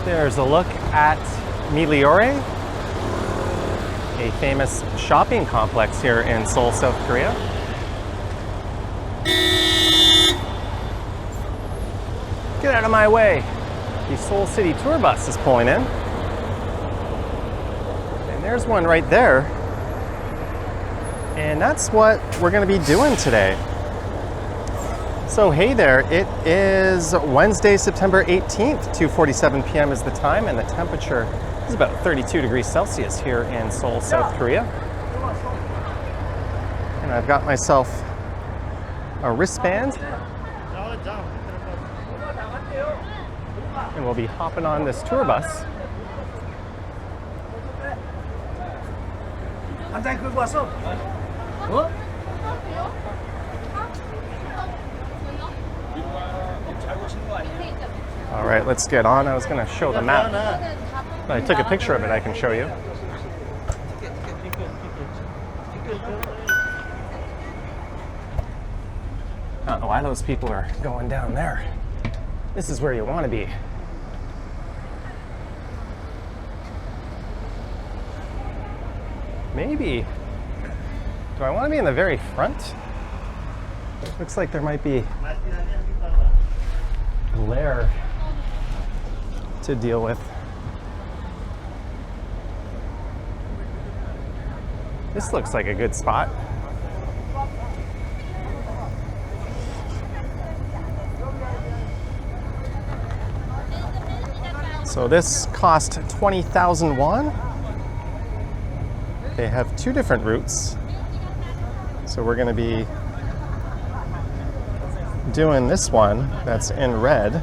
There's a look at Myeongdong, a famous shopping complex here in Seoul, South Korea. Get out of my way. The Seoul City Tour Bus is pulling in. And there's one right there. And that's what we're going to be doing today. So hey there, it is Wednesday, September 18th, 2:47 p.m. is the time, and the temperature is about 32 degrees Celsius here in Seoul, South Korea. And I've got myself a wristband. And we'll be hopping on this tour bus. All right, let's get on. I was going to show the map, but I took a picture of it. I can show you. I don't know why those people are going down there. This is where you want to be. Maybe. Do I want to be in the very front? Looks like there might be glare to deal with. This looks like a good spot. So this cost 20,000 won. They have two different routes. So we're going to be doing this one that's in red.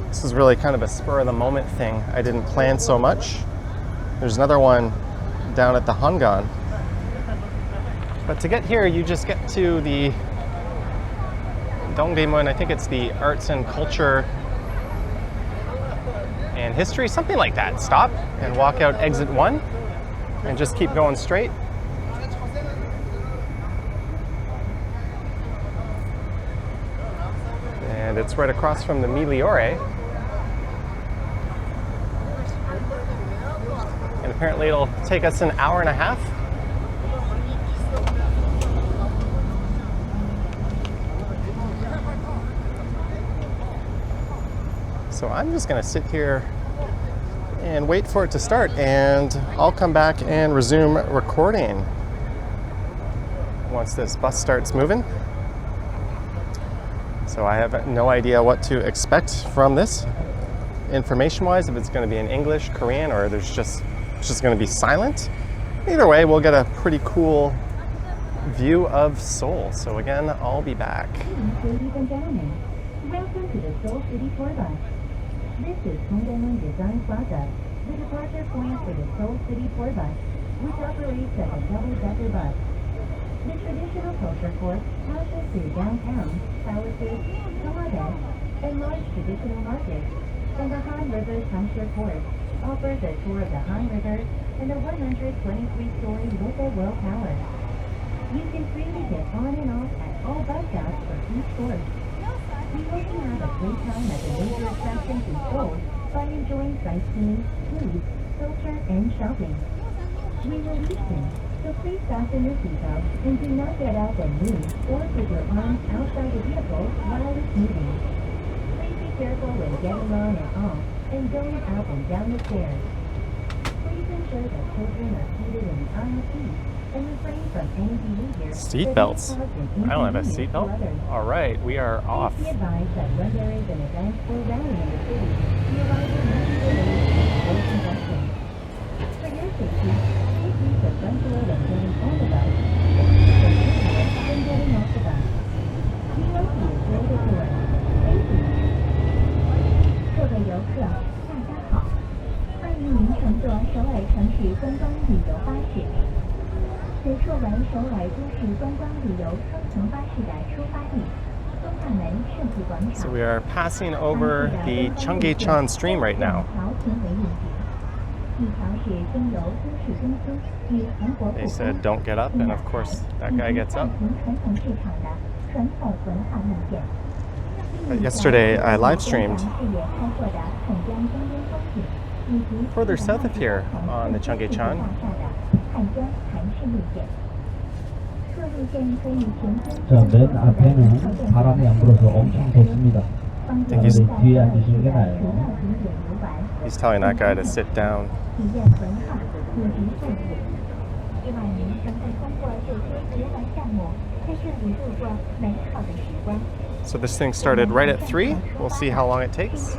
This is really kind of a spur of the moment thing. I didn't plan so much. There's another one down at the Hangan. But to get here, you just get to the Dongdaemun. I think it's the Arts and Culture and History, something like that. Stop and walk out exit 1 and just keep going straight. And it's right across from the Myeongdong. And apparently it'll take us an hour and a half. So I'm just going to sit here and wait for it to start, and I'll come back and resume recording once this bus starts moving. So I have no idea what to expect from this information-wise, if it's going to be in English, Korean, or it's just going to be silent. Either way, we'll get a pretty cool view of Seoul. So again, I'll be back. Ladies and gentlemen, welcome to the Seoul City Tour Bus. This is Dongdaemun Design Plaza, the departure point for the Seoul City Tour Bus, which operates as a double-decker bus. The traditional culture court passes through downtown, palaces, Hamadan, and large traditional markets, and the Han River Timeshare Court offers a tour of the Han River and the 123-story local well tower. You can freely get on and off at all bus stops for each course. We hope you have a great time at the major attractions in Seoul by enjoying sightseeing, food, culture, and shopping. We will leave soon, so please fasten your seatbelt and do not get out and move or put your arms outside the vehicle while it's moving. Please be careful when getting on and off and going up and down the stairs. Please ensure that children are seated in the aisle seats and refrain from any behavior. Seatbelts. I don't have a seatbelt. All right, we are off. Please be advised that when there is an event or rally in the city, the arrival may be delayed or congestion. For your safety, please use the front door when getting on the bus, or use the rear door when getting off the bus. We hope you enjoy the tour. Thank you. 各位游客，大家好，欢迎您乘坐首尔城市观光旅游巴士。此处为首尔都市观光旅游双层巴士的出发地，东大门设计广场。 So we are passing over the Cheonggyecheon stream right now. They said don't get up, and of course that guy gets up. Yesterday, I live streamed further south of here on the Cheonggyecheon. 자, 맨 앞에는 바람이 안 불어서 엄청 덥습니다. 뒤에 앉으시는 게 나아요. He's telling that guy to sit down. So this thing started right at 3. We'll see how long it takes.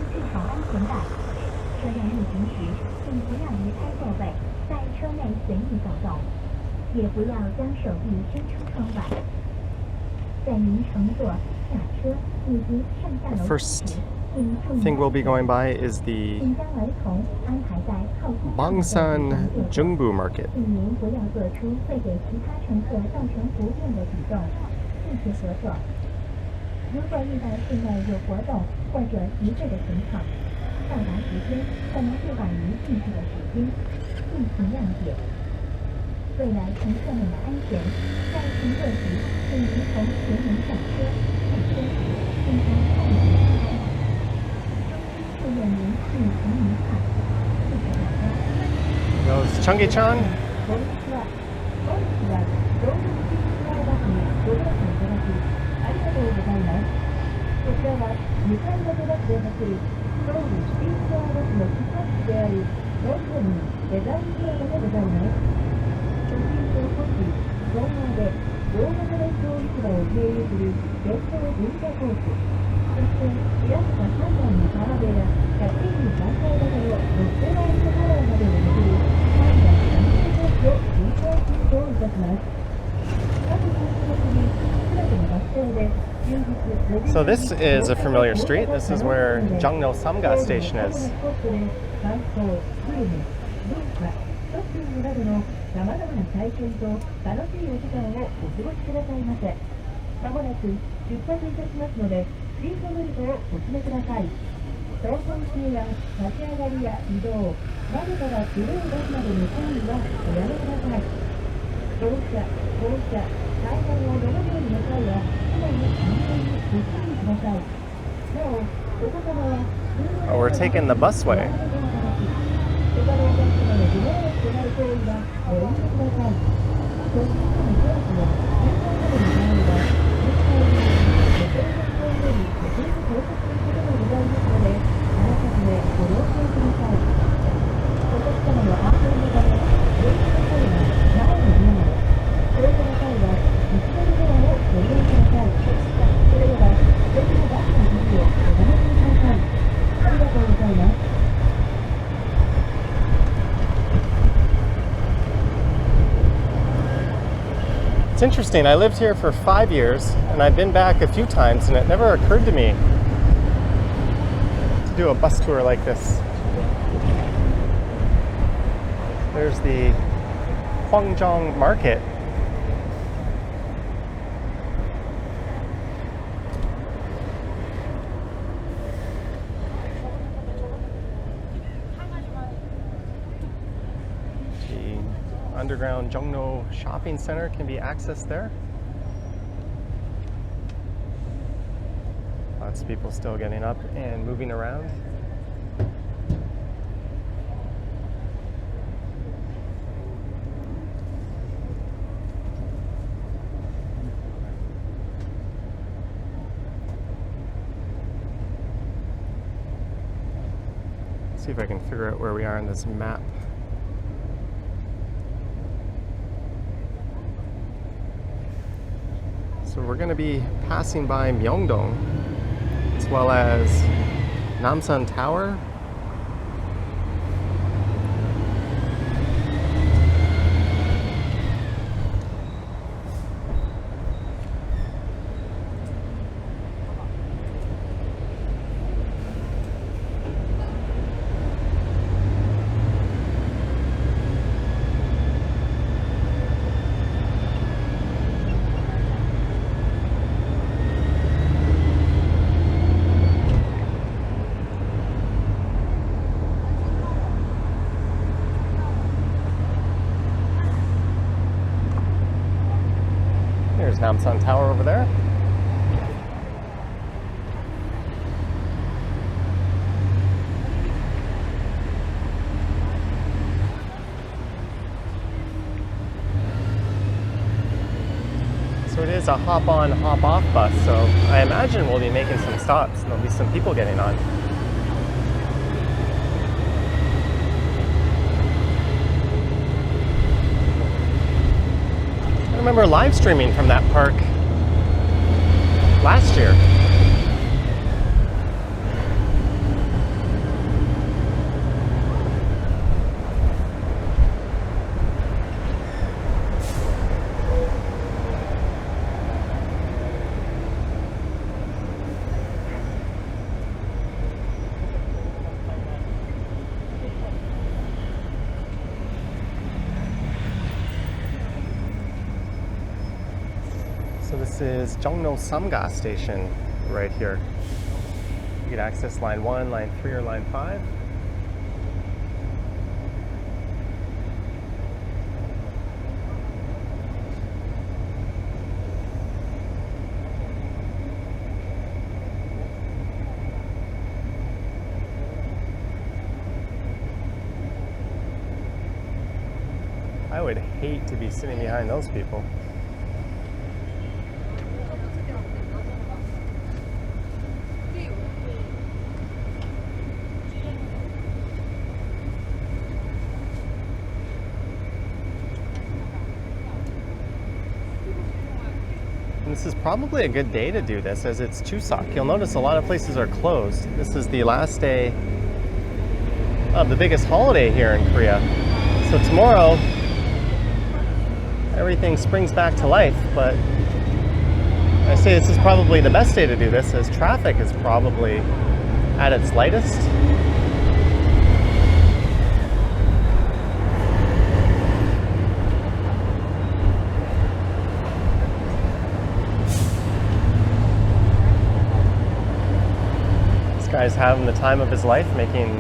The first thing we'll be going by is the Bangsan Jungbu Market. Those Cheonggyecheon. So this is a familiar street. This is where Jongno Samga Station is. Oh, we're taking the busway. It's interesting, I lived here for 5 years and I've been back a few times and it never occurred to me to do a bus tour like this. There's the Myeongdong Market. Underground Jongno Shopping Center can be accessed there. Lots of people still getting up and moving around. Let's see if I can figure out where we are on this map. So we're going to be passing by Myeongdong as well as Namsan Tower. There's Namsan Tower over there. it's a hop-on, hop-off bus, so I imagine we'll be making some stops and there'll be some people getting on. I remember live streaming from that park last year. So this is Jongno Samga Station right here. You can access line 1, line 3, or line 5. I would hate to be sitting behind those people. And this is probably a good day to do this, as it's Chuseok. You'll notice a lot of places are closed. This is the last day of the biggest holiday here in Korea. So tomorrow, everything springs back to life, but I say this is probably the best day to do this, as traffic is probably at its lightest. This guy's having the time of his life making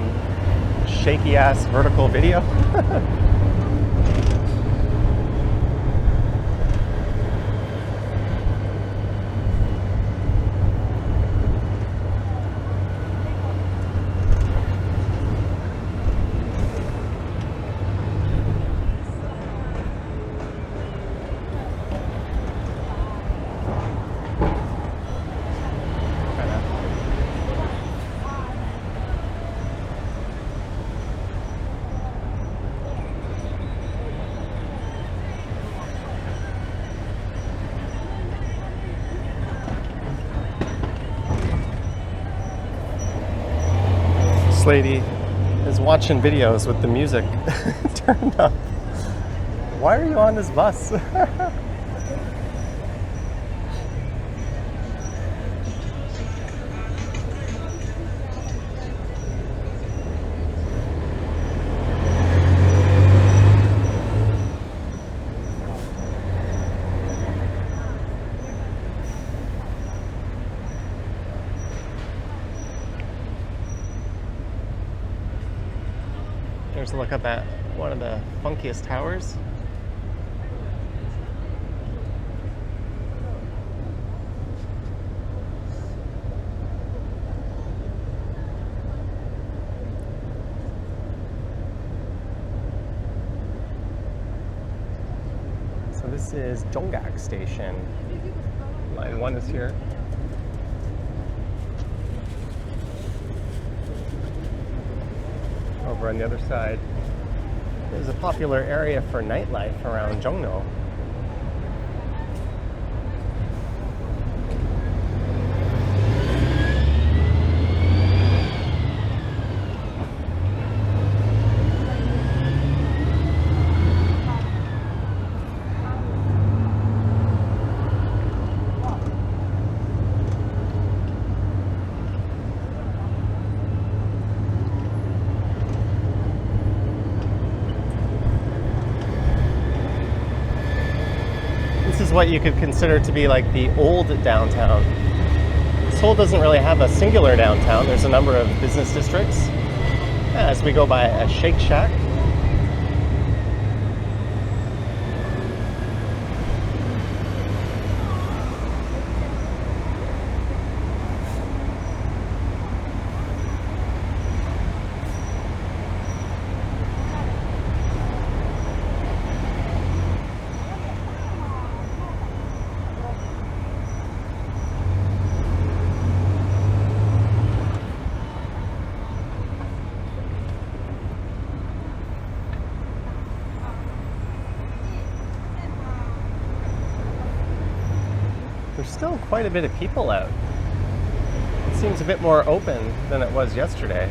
shaky ass vertical video. Lady is watching videos with the music turned up. Why are you on this bus? There's a look up at one of the funkiest towers. So this is Jonggak Station. Line 1 is here. Over on the other side is a popular area for nightlife around Jongno. This is what you could consider to be like the old downtown. Seoul doesn't really have a singular downtown. There's a number of business districts. As we go by a Shake Shack. still quite a bit of people out. It seems a bit more open than it was yesterday.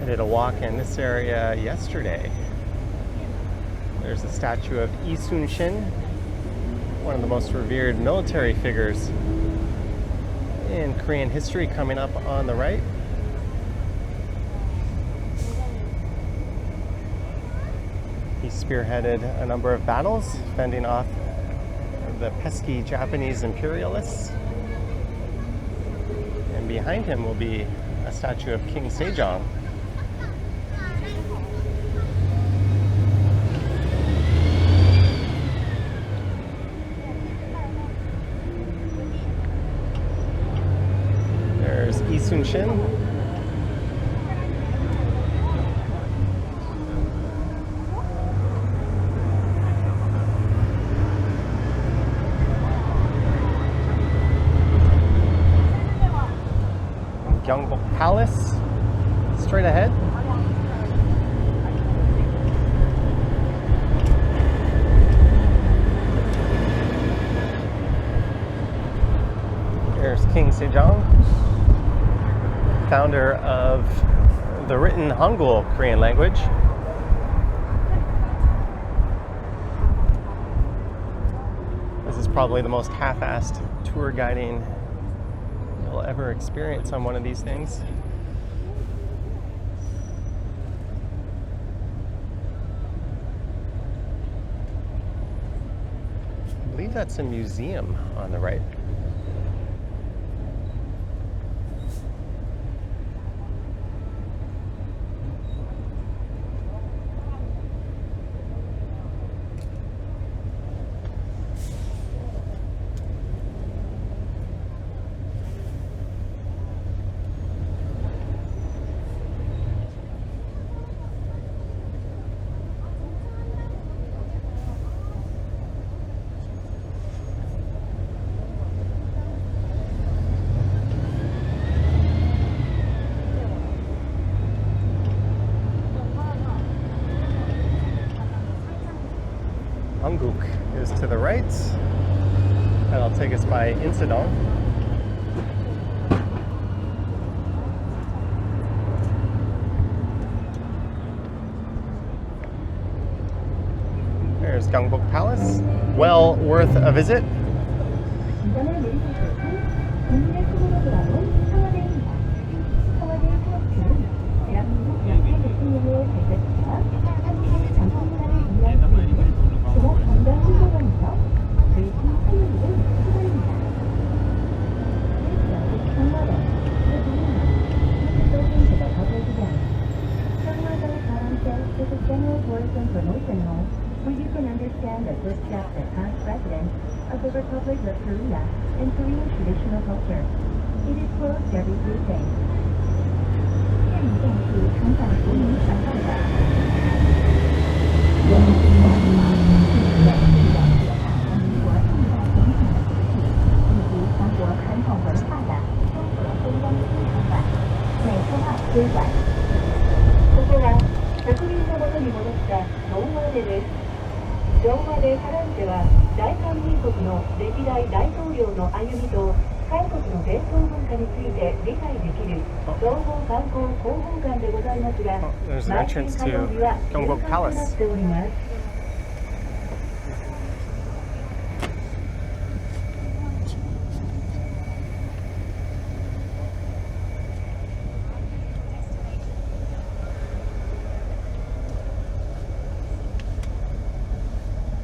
I did a walk in this area yesterday. There's a statue of Lee Sun-shin, one of the most revered military figures in Korean history, coming up on the right. He spearheaded a number of battles, fending off the pesky Japanese imperialists. And behind him will be a statue of King Sejong. There's Lee Sun-shin. Myeongdong Palace, straight ahead. There's King Sejong, founder of the written Hangul Korean language. This is probably the most half-assed tour guiding you'll ever experience on one of these things. I believe that's a museum on the right. Hanguk is to the right. That'll take us by Insadong. There's Gyeongbok Palace. Well worth a visit. Where you can understand the first chapter past president of the Republic of Korea and Korean traditional culture. It is closed every Tuesday. There's an entrance to Gyeongbok Palace.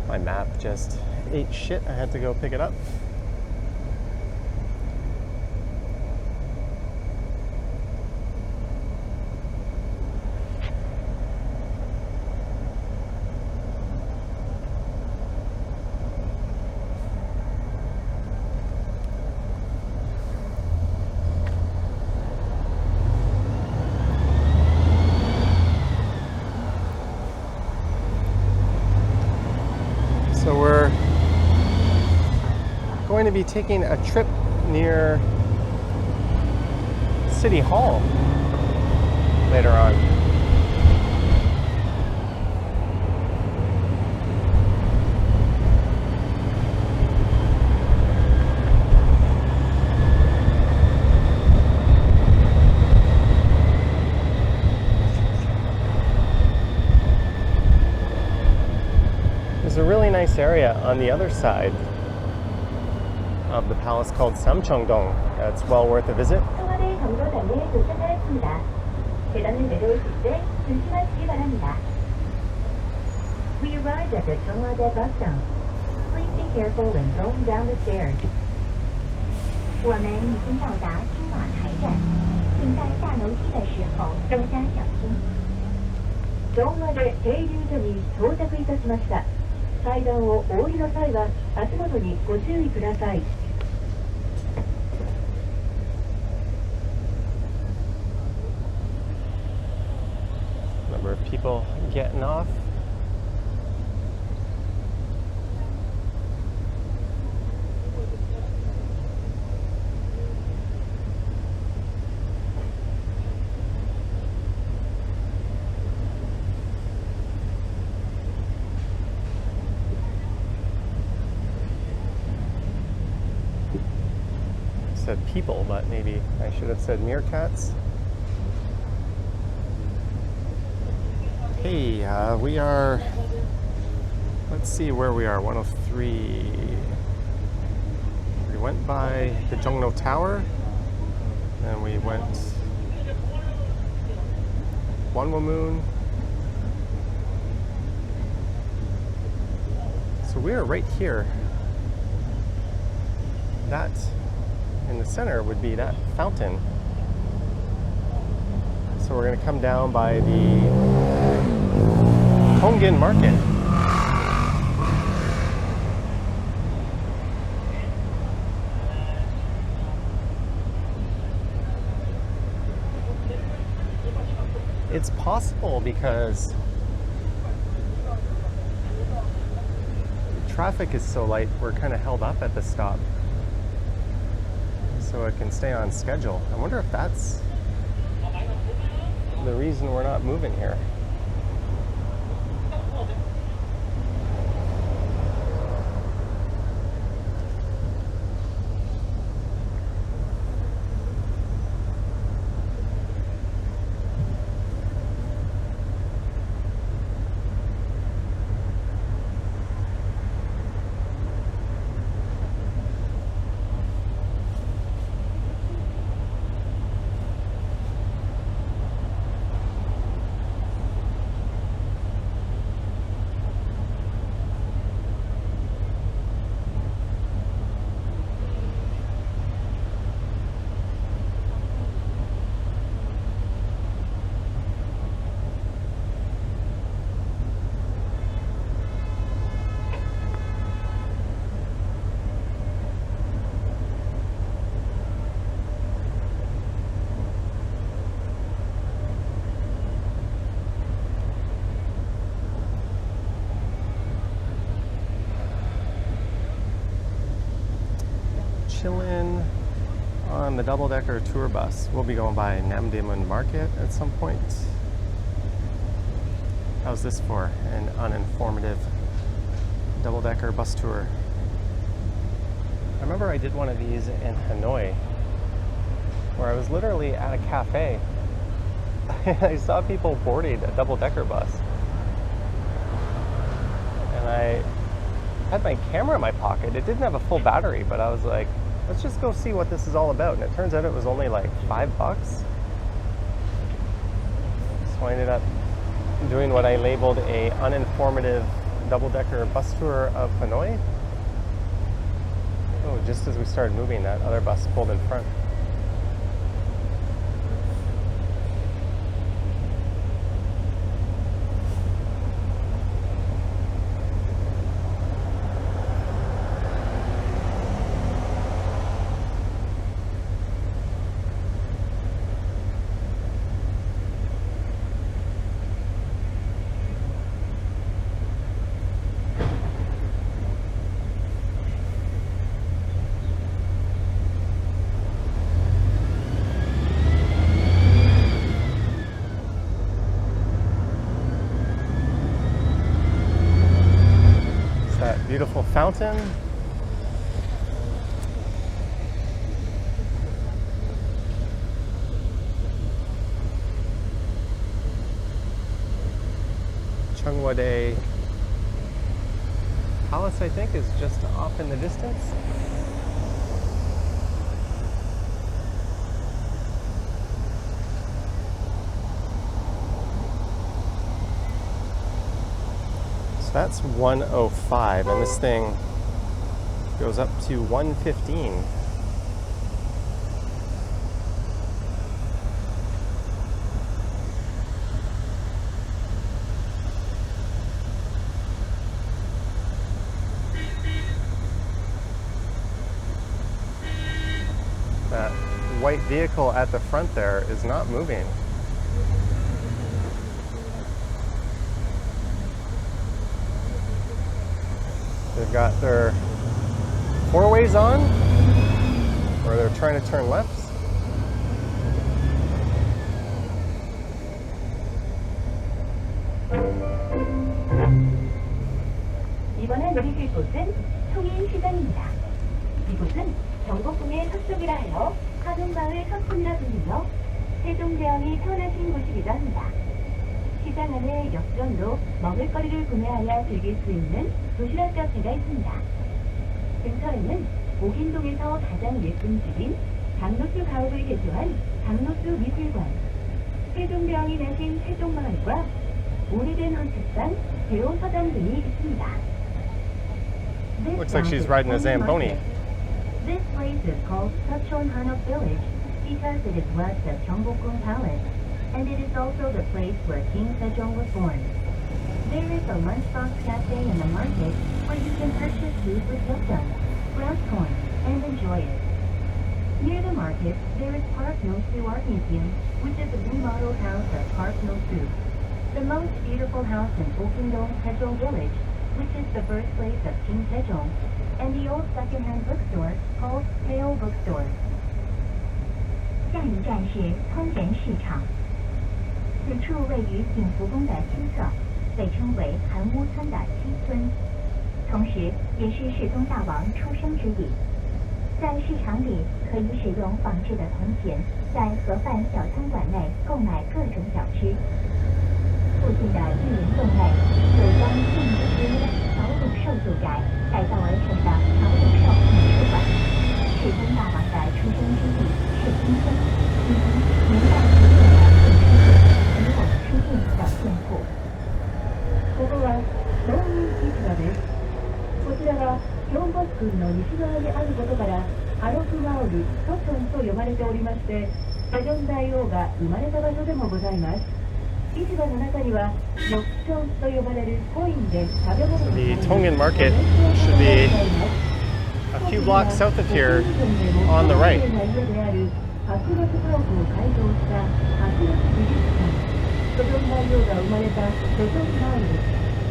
My map just ate shit. I had to go pick it up. to be taking a trip near City Hall later on. There's a really nice area on the other side of the palace called Myeongdong. It's well worth a visit. 청와대 경로당에 도착하였습니다. 계단을 내려오실 때 조심하시기 바랍니다. We arrived at the Cheongwade bus stop. Please be careful when going down the stairs. 我们已经到达青瓦台站，请在下楼梯的时候更加小心。Cheongwade停留所に到着いたしました。階段をお降りの際は足元にご注意ください。Number of people getting off. Said people, but maybe I should have said meerkats. Hey, we are, let's see where we are, 103. We went by the Jongno Tower, and we went Wonwamun. So we are right here. That in the center would be that fountain. So we're going to come down by the Kongan Market. It's possible because traffic is so light, we're kind of held up at the stop. So it can stay on schedule. I wonder if that's the reason we're not moving here. Chillin' on the double-decker tour bus. We'll be going by Namdaemun Market at some point. How's this for an uninformative double-decker bus tour? I remember I did one of these in Hanoi where I was literally at a cafe. I saw people boarding a double-decker bus. And I had my camera in my pocket. It didn't have a full battery, but I was like, let's just go see what this is all about. And it turns out it was only like $5. So I ended up doing what I labeled a uninformative double-decker bus tour of Hanoi. Oh, just as we started moving, that other bus pulled in front. beautiful fountain. Cheongwade Palace, I think, is just off in the distance. So that's 105, and this thing goes up to 115. That white vehicle at the front there is not moving. They've got their four-ways on, or they're trying to turn left. 이번에 내리실 곳은 통인시장입니다. 이곳은 경복궁의 서쪽이라 하여 한옥마을 서촌이라 불리며 세종대왕이 태어나신 곳이기도 합니다. 시장 안에 역전로 먹을거리를 구매하여 즐길 수 있는 도시락 카페가 있습니다. 근처에는 옥인동에서 가장 예쁜 집인 장로수 가옥을 개조한 장로수 미술관, 세종대왕이 나신 세종마을과 오래된 헌책상, 대호서당 등이 있습니다. Looks like she's riding a Zamboni. This place is called Seoul Hanok Village because it is west of Gyeongbokgung Palace, and it is also the place where King Sejong was born. There is a lunchbox cafe in the market where you can purchase food with yukjeon, ground corn, and enjoy it. Near the market, there is Park No-Soo Art Museum, which is a remodeled house of Park No-Soo, the most beautiful house in Myeongdong, Sejong Village, which is the birthplace of King Sejong, and the old second-hand bookstore called Seoul Bookstore. 下一站是通仁市场，此处位于景福宫的西侧，被称为韩屋村的西村，同时也是世宗大王出生之地。在市场里可以使用仿制的铜钱，在盒饭小餐馆内购买各种小吃。附近的玉林洞内有将100只小鲁兽住宅改造而成的小鲁兽美术馆，世宗大王的出生之地是新村，以及年代久远的旧书店、古董书店等店铺。ここは農民市場です。こちらは京北郡の西側にあることからハロクマオルソチョンと呼ばれておりまして、セジョン大王が生まれた場所でもございます。市場の中には緑チョンと呼ばれるコインで食べ物を The Tongan Market should be a few blocks south of here on the right. 博物家屋を改造した博物美術館、セジョン大王が生まれたセジョンマウル、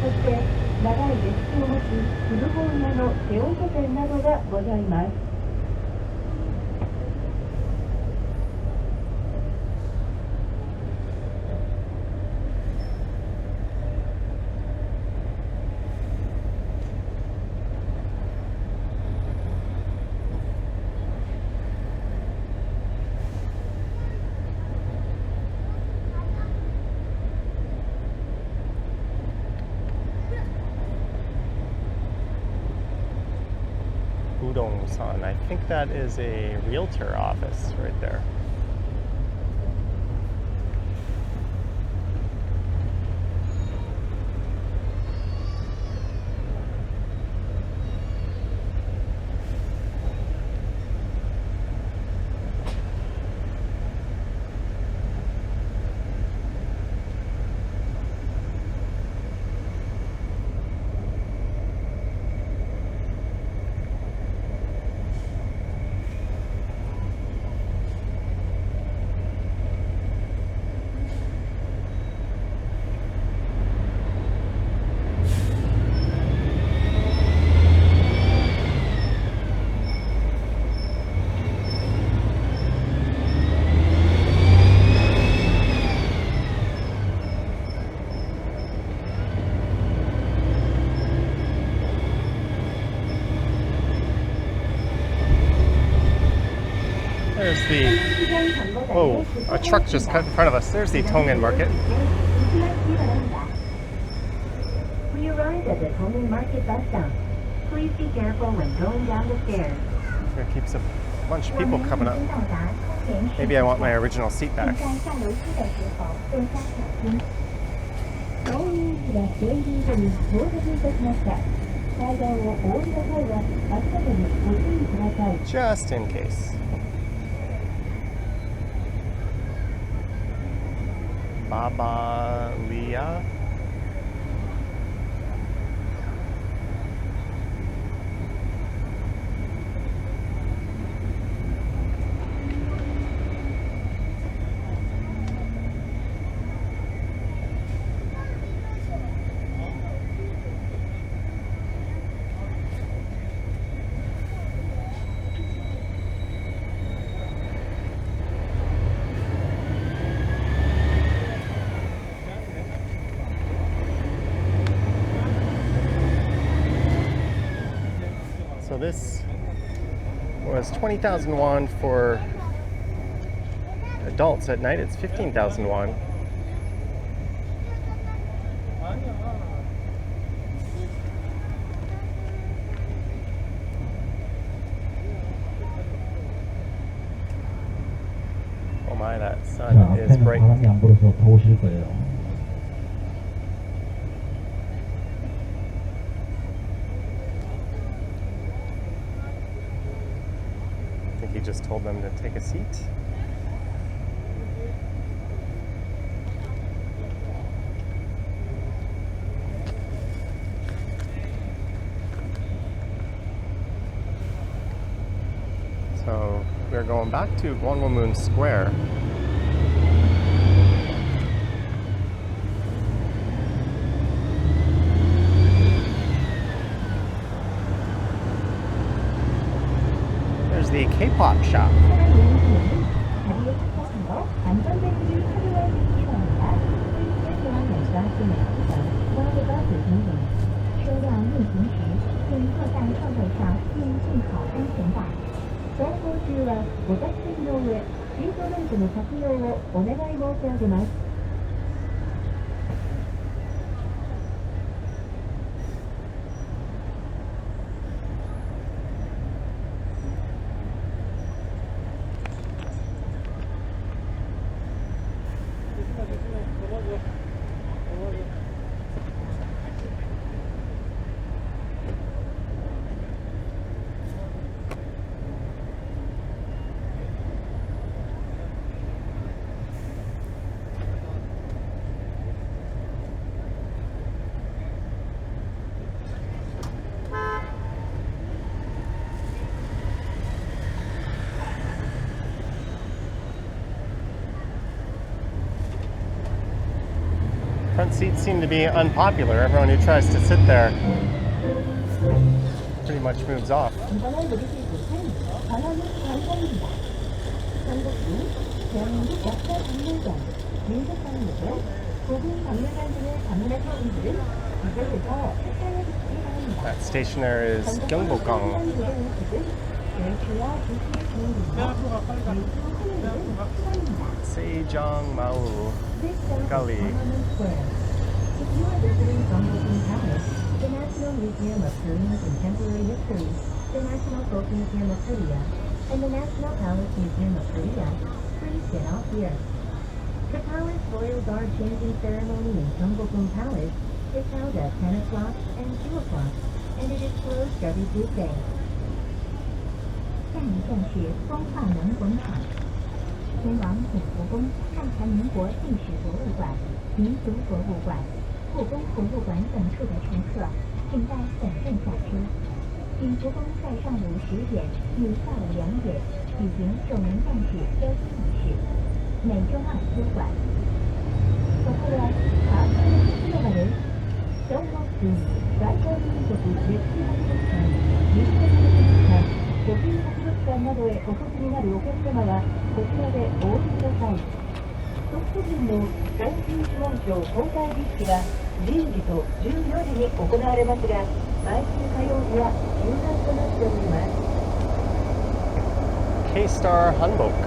そして長い歴史を持つ古本屋のセオント店などがございます。Udong-san. I think that is a realtor office right there. A truck just cut in front of us. There's the Tongan market. We arrived at the Tongan Market bus stop. Please be careful when going down the stairs. There keeps a bunch of people coming up. Maybe I want my original seat back. Just in case. Baba Lia. So this was 20,000 won for adults. At night it's 15,000 won. Oh my, that sun 자, is 앞에는 bright. 바람이 안 불어서 더우실 거예요. I think he just told them to take a seat. So we're going back to Gwanwon Square. There's the K-pop shop. Front seats seem to be unpopular. Everyone who tries to sit there pretty much moves off. That station there is Myeongdong. Sejongmao Gully. If you are visiting Gyeongbokgung Palace, the National Museum of Korean Contemporary History, the National Folk Museum of Korea, and the National Palace Museum of Korea, please get off here. The Palace Royal Guard changing ceremony in Gyeongbokgung Palace is held at 10 o'clock and 2 o'clock, and it is closed every Tuesday. 下一站是光化门广场，前往景福宫看看民国历史博物馆、民族博物馆、故宫博物馆等处的乘客，请在本站下车。景福宫在上午10点与下午2点举行守门降旨交接仪式，每周二休馆。そこではハートの広場です。小学生大韓民族歴史博物館、民族博物館、古今博物館などへお越しになるお客様はこちらでお降りください。特殊人の大金指紋章交代儀式は10時と14時に行われますが、毎週火曜日は休館となっております。 K-Star Hanbok.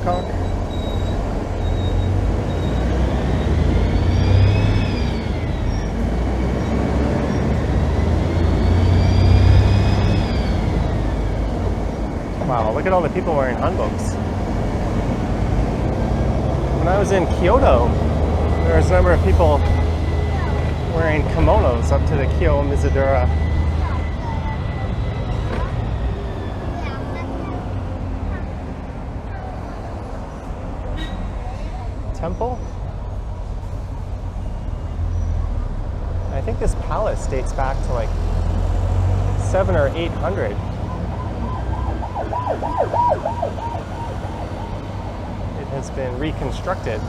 Bangkok. Wow, look at all the people wearing hanboks. When I was in Kyoto, there was a number of people wearing kimonos up to the Kyo Mizudora. Temple. I think this palace dates back to like 700 or 800. It has been reconstructed.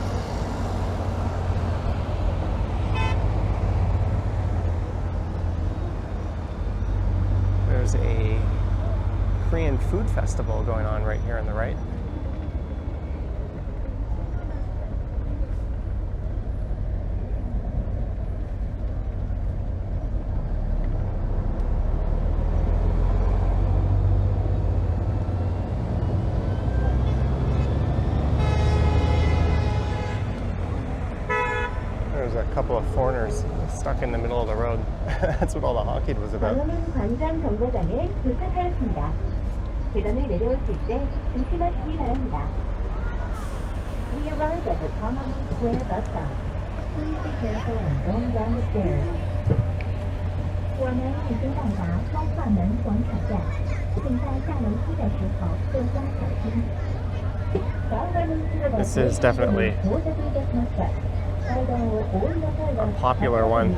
There's a Korean food festival going on right here on the right. There's a couple of foreigners stuck in the middle of the road. That's what all the hockey was about. 다음은 광장 정거장에 도착하였습니다. 계단을 내려오실 때 조심하시기 바랍니다. We arrived at the Tongmon Square bus stop. Please be careful when going down the stairs. 我们已经到达光化门广场站，请在下楼梯的时候多加小心。 This is definitely a popular one.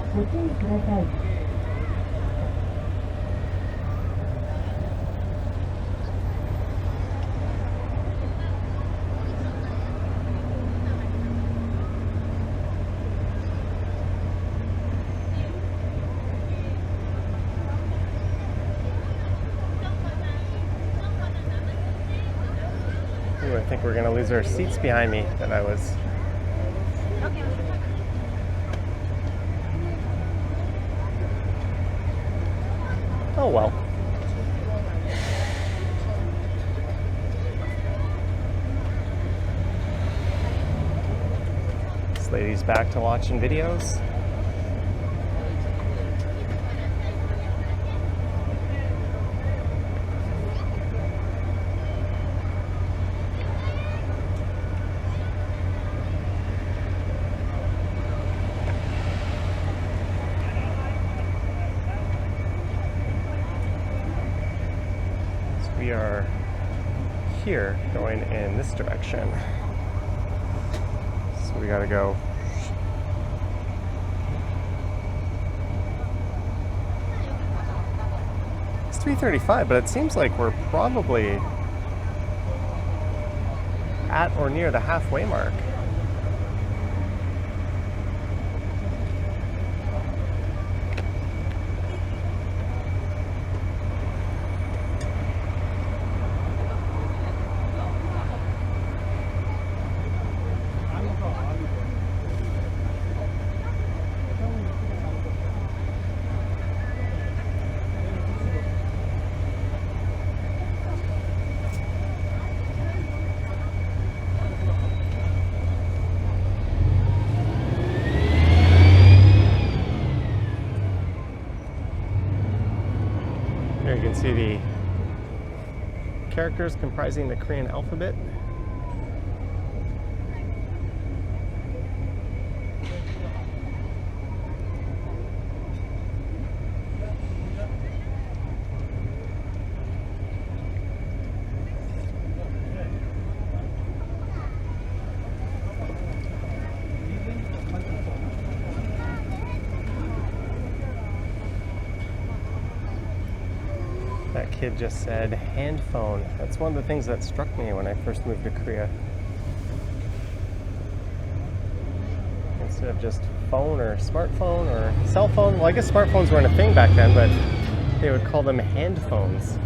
Ooh, I think we're gonna lose our seats behind me that I was. Oh well. This lady's back to watching videos. We are here going in this direction. So we gotta go. It's 3:35, but it seems like we're probably at or near the halfway mark. Here you can see the characters comprising the Korean alphabet. That kid just said hand phone. That's one of the things that struck me when I first moved to Korea. Instead of just phone or smartphone or cell phone, well, I guess smartphones weren't a thing back then, but they would call them hand phones.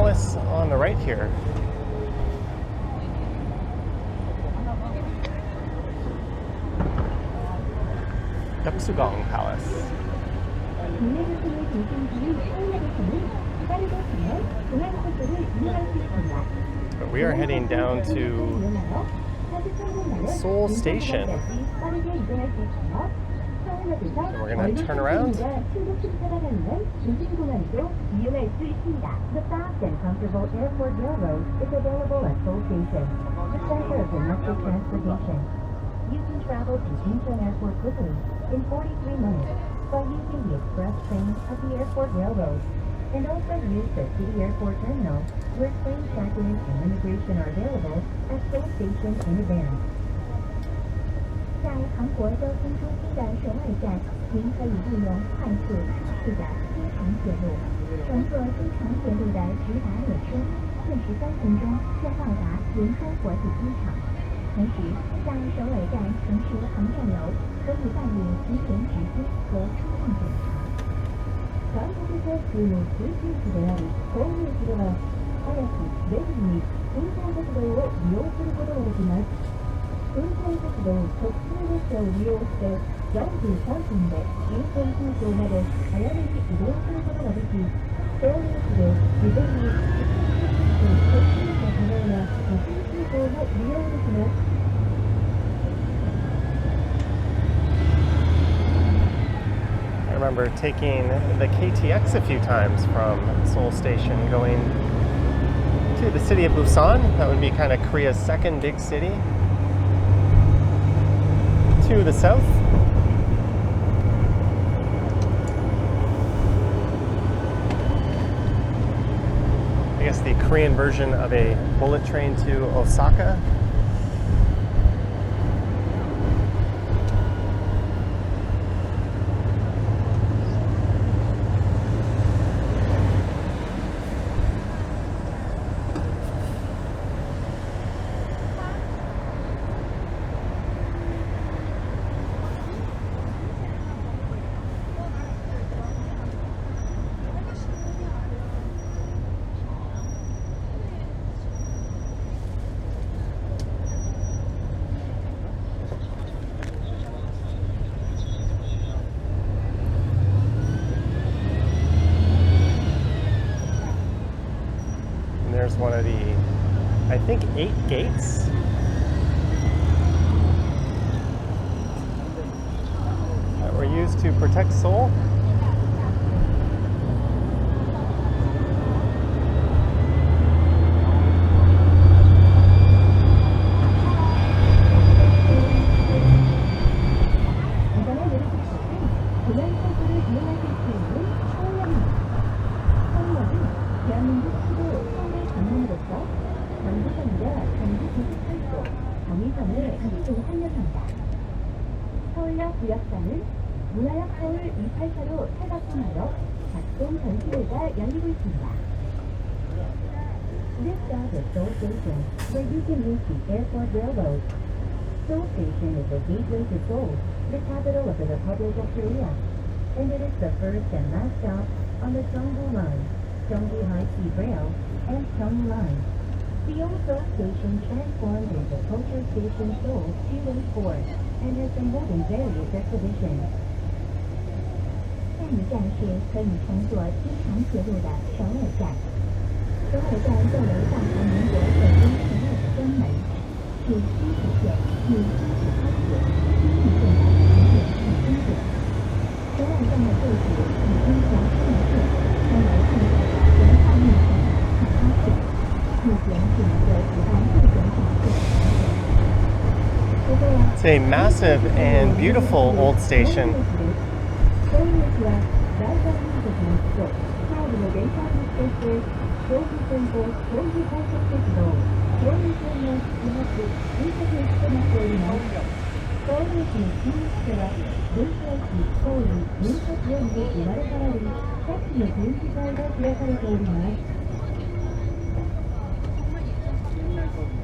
palace on the right here. Gyeongsugang Palace. 국내교통의 중심지인 서울역에서는 빠르게 가면 공항버스를 이용할 수 있습니다. But we are heading down to Seoul Station. So we're going to turn around. The fast and comfortable airport railroad is available at Seoul Station, the center of domestic transportation. You can travel to Incheon Airport quickly in 43 minutes by using the express train of the airport railroad, and also use the city airport terminal where plane check-in and immigration are available at Seoul Station in advance. 在韩国交通中心的首尔站，您可以利用快速舒适的机场铁路，乘坐机场铁路的直达列车，43分钟就到达仁川国际机场。同时，在首尔站城市航站楼可以办理提前值机和出境检查。韓国交通の中心地であるソウル駅では、早く便利に運行鉄道を利用することができます。運行鉄道特急列車を利用して43分で有線空港まで早めに移動することができ、ソウル駅で事前に特急列車可能な都心空港を利用できます。I remember taking the KTX a few times from Seoul Station going to the city of Busan. That would be kind of Korea's second big city. To the south. I guess the Korean version of a bullet train to Osaka. There's one of the, I think, 8 gates that were used to protect Seoul. 서울역 구역선은 문화역 서울 28차로 탈바꿈하여 작동 전시회가 열리고 있습니다. This stop is Seoul Station, where you can reach the airport railroad. Seoul Station is the gateway to Seoul, the capital of the Republic of Korea, and it is the first and last stop on the Seonggu Line, Seonggu High-Speed Rail, and Seonggu Line. The old Seoul Station transformed into Culture Station Seoul 2 and 4, and has been holding various exhibitions. 下一站是可以乘坐机场铁路的首尔站。首尔站作为大韩民国首都首尔的关门，是西铁线与京铁高铁、京义线的连接与终点。首尔站的位置已经从西铁线成为现在的文化路线的其他线，目前是一个举办各种展示的场所。 It's a massive and beautiful old station.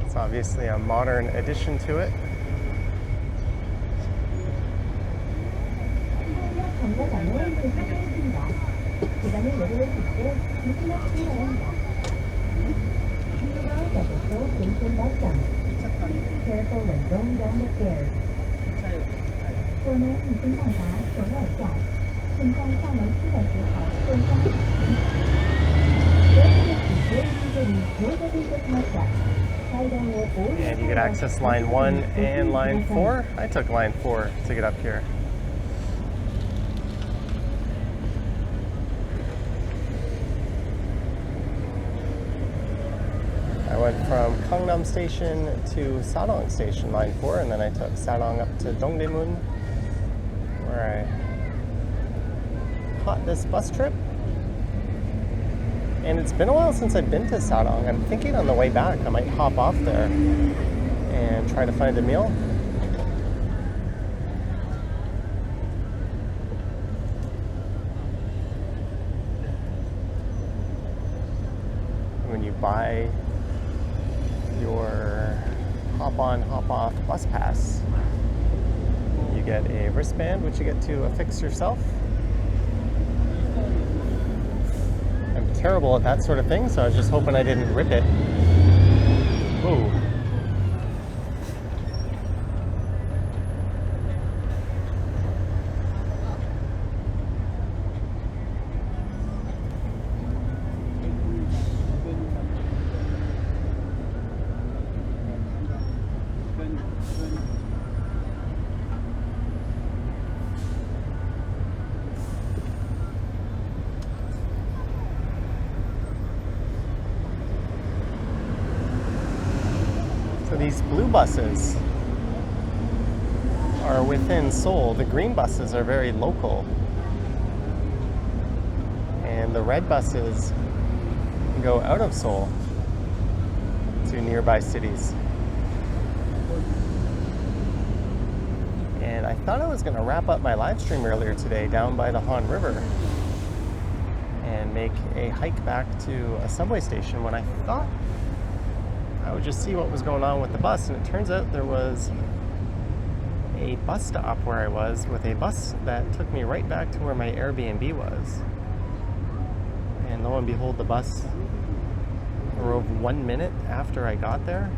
It's obviously a modern addition to it. at the Seoul Station bus stop. Careful when going down the stairs. 我们已经到达首尔站，请在下楼梯的时候做上小心。And you could access line 1 and line 4. I took line 4 to get up here. I went from Gangnam Station to Sadong Station, line 4, and then I took Sadong up to Dongdaemun, where I caught this bus trip. And it's been a while since I've been to Sadong. I'm thinking on the way back I might hop off there and try to find a meal. When you buy your hop-on, hop-off bus pass, you get a wristband, which you get to affix yourself. I'm terrible at that sort of thing, so I was just hoping I didn't rip it. Ooh. So these blue buses are within Seoul. The green buses are very local. And the red buses go out of Seoul to nearby cities. And I thought I was going to wrap up my live stream earlier today down by the Han River and make a hike back to a subway station when I thought I would just see what was going on with the bus, and it turns out there was a bus stop where I was with a bus that took me right back to where my Airbnb was. And lo and behold, the bus drove 1 minute after I got there.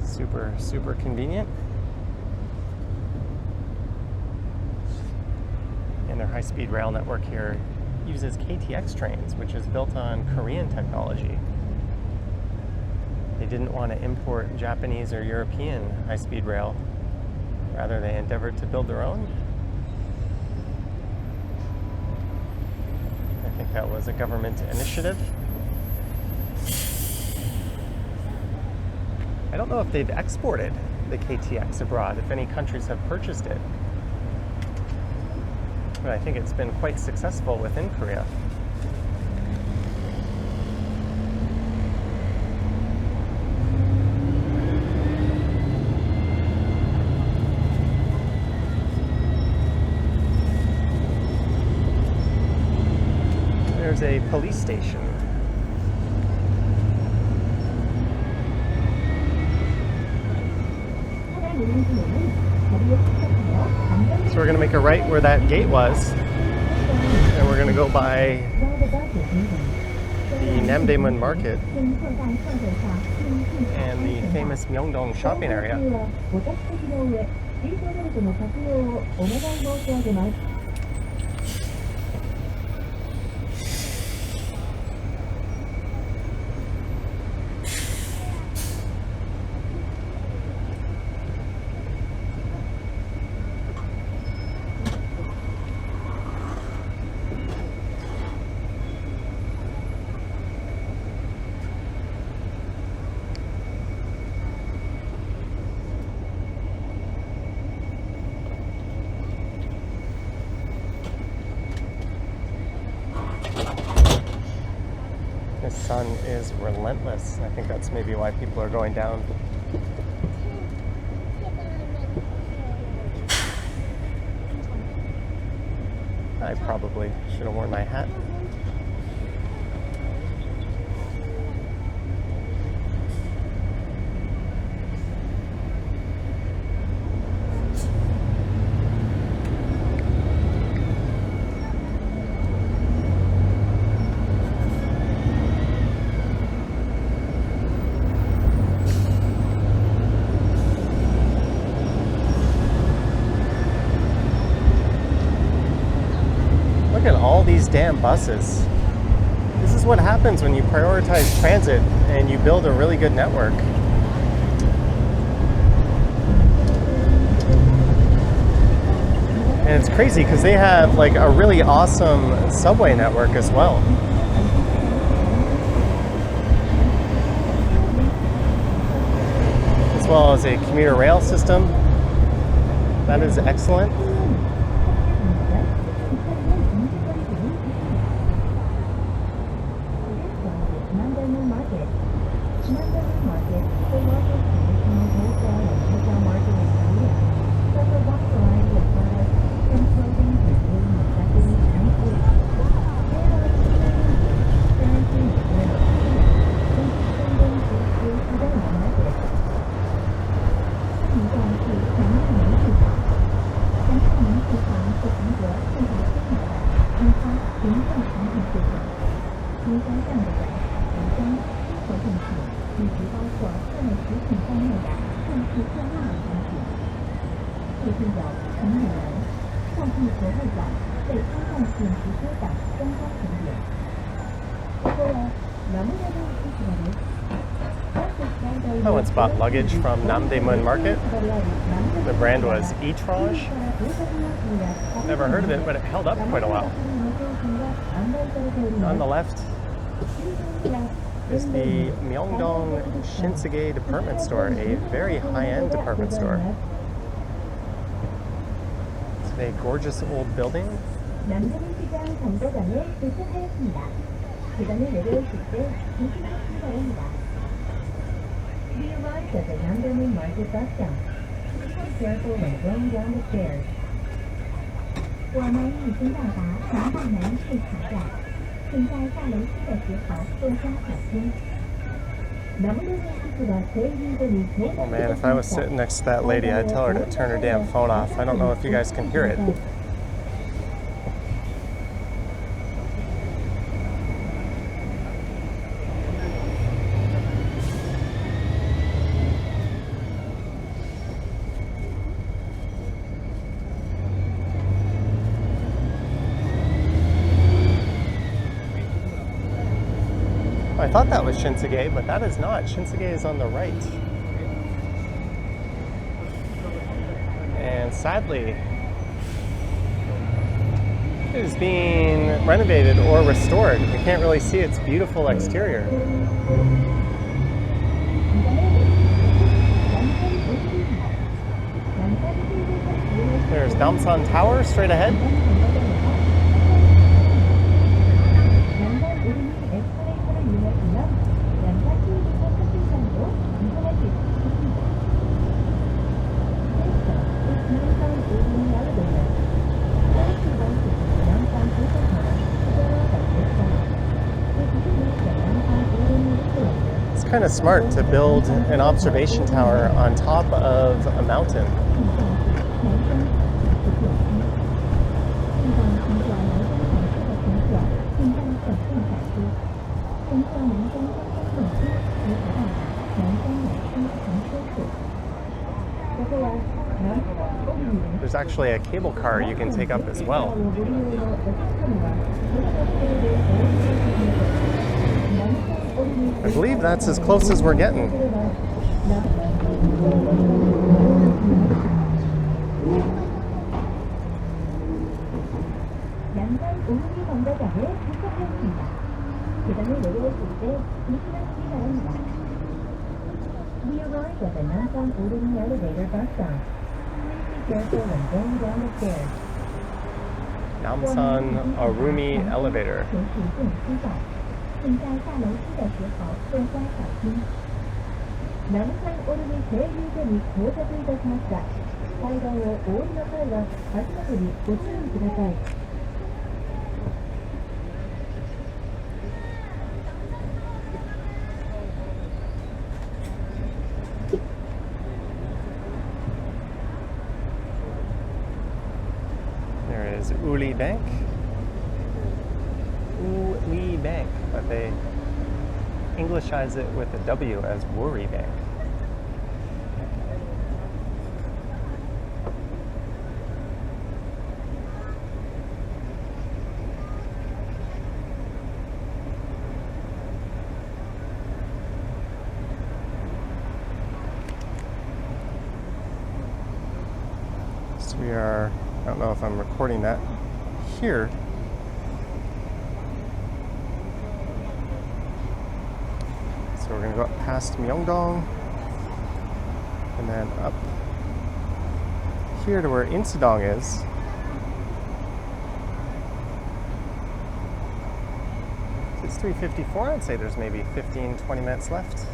Super, super convenient. And their high-speed rail network here uses KTX trains, which is built on Korean technology. They didn't want to import Japanese or European high-speed rail. Rather, they endeavored to build their own. I think that was a government initiative. I don't know if they've exported the KTX abroad, if any countries have purchased it. But I think it's been quite successful within Korea. There's a police station. So we're going to make a right where that gate was, and we're going to go by the Namdaemun Market and the famous Myeongdong shopping area. The sun is relentless. I think that's maybe why people are going down. I probably should have worn my hat. damn buses. This is what happens when you prioritize transit and you build a really good network. And it's crazy because they have like a really awesome subway network as well. As well as a commuter rail system. That is excellent. I once bought luggage from Namdaemun Market. The brand was Etrage. Never heard of it, but it held up quite a while. On the left is the Myeongdong Shinsegae department store, a very high-end department store. It's a gorgeous old building. We arrived at the Myeongdong Market bus stop. Please be careful when going down the stairs. 我们已经到达南大门市场站，请在下楼梯的时候多加小心。 Oh man, if I was sitting next to that lady, I'd tell her to turn her damn phone off. I don't know if you guys can hear it. I thought that was Shinsegae, but that is not. Shinsegae is on the right. And sadly, it is being renovated or restored. We can't really see its beautiful exterior. There's Namsan Tower straight ahead. It's kind of smart to build an observation tower on top of a mountain. There's actually a cable car you can take up as well. I believe that's as close as we're getting. We arrived at the Namsan Urumi elevator bus stop. Please be careful when going down the stairs. Namsan Urumi elevator. 请在下楼梯的时候多加小心。南山オルミ停留所に到着いたしました。階段をお降りの際は足元にご注意ください。 There is Uli Bank. Uli Bank, but they Englishize it with a W as Worry Bank. So we are, I don't know if I'm recording that here. So we're gonna go up past Myeongdong and then up here to where Insadong is. It's 3:54. I'd say there's maybe 15-20 minutes left.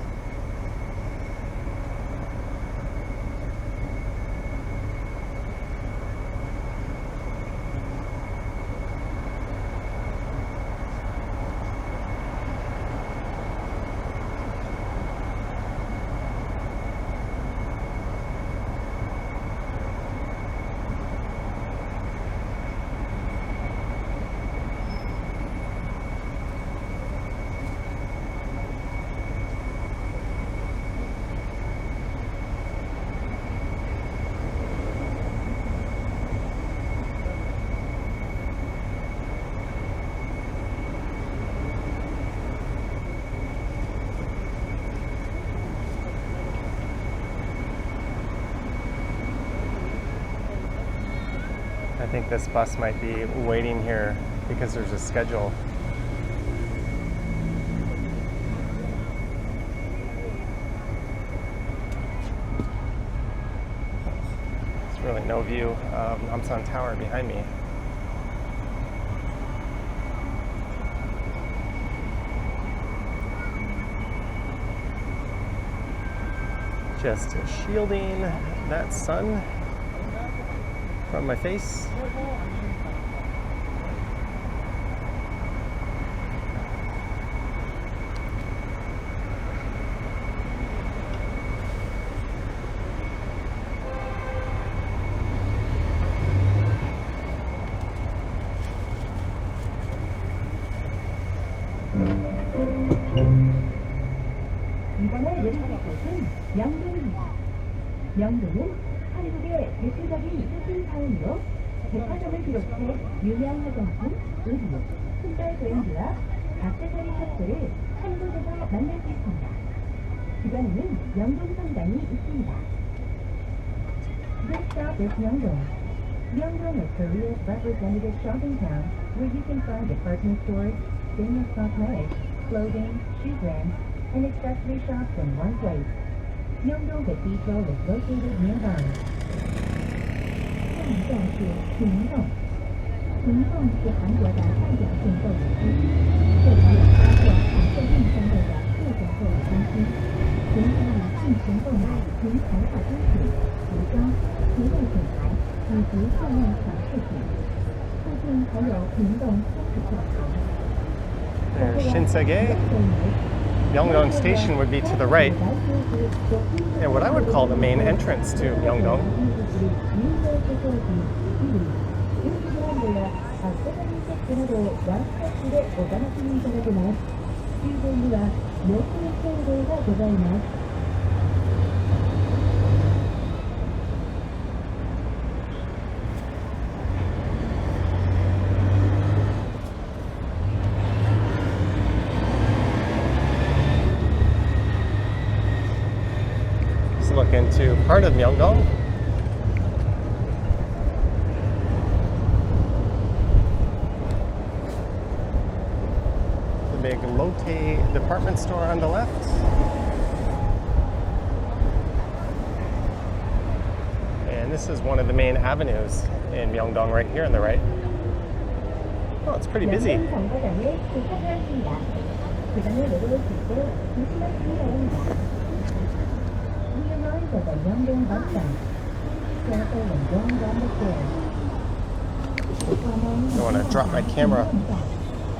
I think this bus might be waiting here because there's a schedule. There's really no view of Namsan Tower behind me. Just shielding that sun from my face. 이번에 내리실 곳은 명동입니다. 명동은 한국의 대표적인 쇼핑타운으로 백화점을 비롯해 유명 화장품, 의류, 신발 브랜드와 액세서리 샵들을 한 곳에서 만날 수 있습니다. 주변에는 명동 성당이 있습니다. This stop is Myeongdong. Myeongdong is Korea's representative shopping town where you can find department stores, famous cosmetics, clothing, shoe brands, and accessory shops in one place. Myeongdong Cathedral is located nearby. 下一站是平洞。平洞是韩国的代表性购物区，这里有包括彩色印象类的各种购物中心，平时里尽情购买名牌化妆品、服装、皮类品牌以及限量小饰品。附近还有平洞天主教堂。 There's Shinsegae. Myeongdong Station would be to the right, and what I would call the main entrance to Myeongdong. Look into part of Myeongdong. The big Lotte department store on the left. And this is one of the main avenues in Myeongdong right here on the right. Oh, it's pretty busy. At the Myeongdong bus stop. Careful when going down the stairs. I want to drop my camera.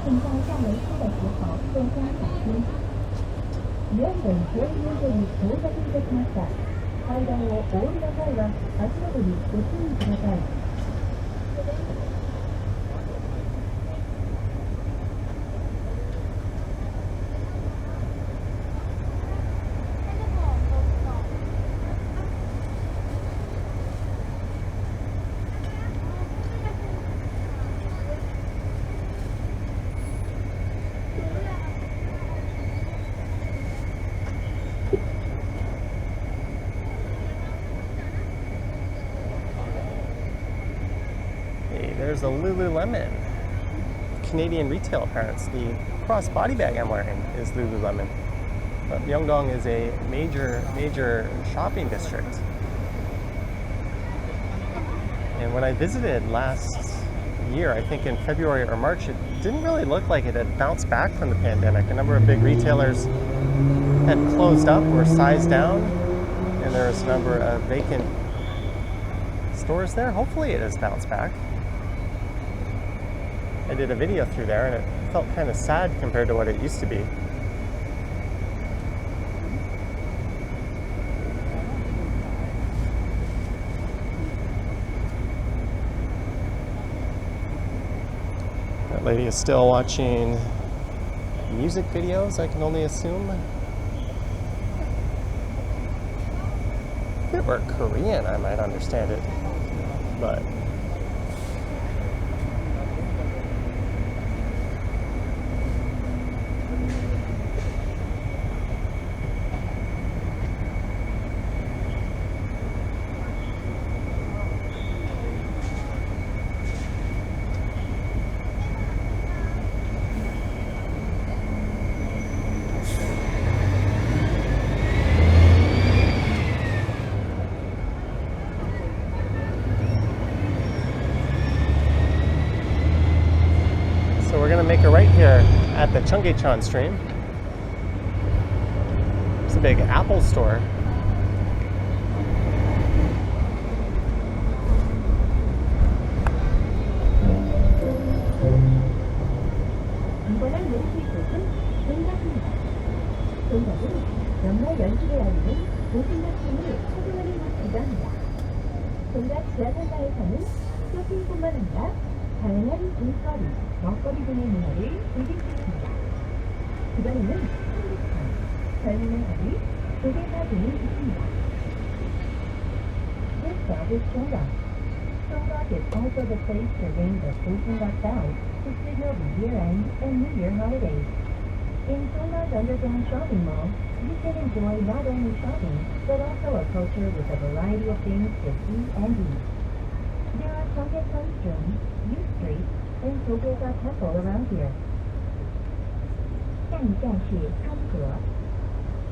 请在下楼梯的时候多加小心。4本停留所に到着いたしました。階段を降りる際は足元にご注意ください。there's a Lululemon. Canadian retail apparently. The cross-body bag I'm wearing is Lululemon. But Myeongdong is a major shopping district. And when I visited last year, I think in February or March, it didn't really look like it had bounced back from the pandemic. A number of big retailers had closed up or sized down, and there was a number of vacant stores there. Hopefully it has bounced back. I did a video through there and it felt kind of sad compared to what it used to be. That lady is still watching music videos, I can only assume. If it were Korean, I might understand it, but we're gonna make a right here at the Cheonggyecheon stream. It's a big Apple store. 이번에 내리실 곳은 동작입니다. 동작은 연말 연시를 알리는 오신각심을 소중하게 놓기도 합니다. 동작 지하상가에서는 쇼핑뿐만 아니라 다양한 일거리, 먹거리 등의 문화를 즐길 수 있습니다. 주변에는 한국판, 젊은의 거리, 조개사 등이 있습니다. This stop is Seoul. Seoul is also the place to ring the Seoul bell to signal the year-end and New Year holidays. In Seoul's underground shopping mall, you can enjoy not only shopping, but also a culture with a variety of things to see and eat. There are Cheonggyecheon Stream, U Street, and Seoul Temple around here. 下一站是冲阁。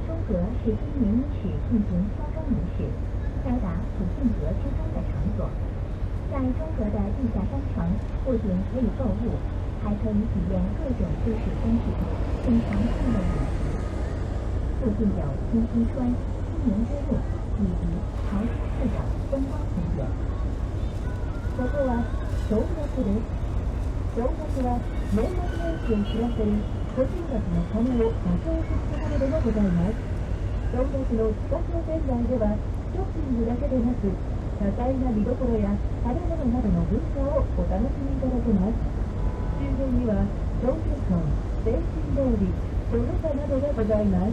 冲阁是今年伊始进行敲钟仪式，表达普信阁之钟的场所。在冲阁的地下商城，不仅可以购物，还可以体验各种都市风情，品尝趣味美食。附近有金溪川、青年之路以及潮湿市的风光景点。ここは正月です。正月は年末年始を知らせる個人月の鐘を場所を移すためでもございます。正月の近くの店内ではショッピングだけでなく多彩な見どころや食べ物などの文化をお楽しみいただけます。周辺には正月館、精神通り、その他などがございます。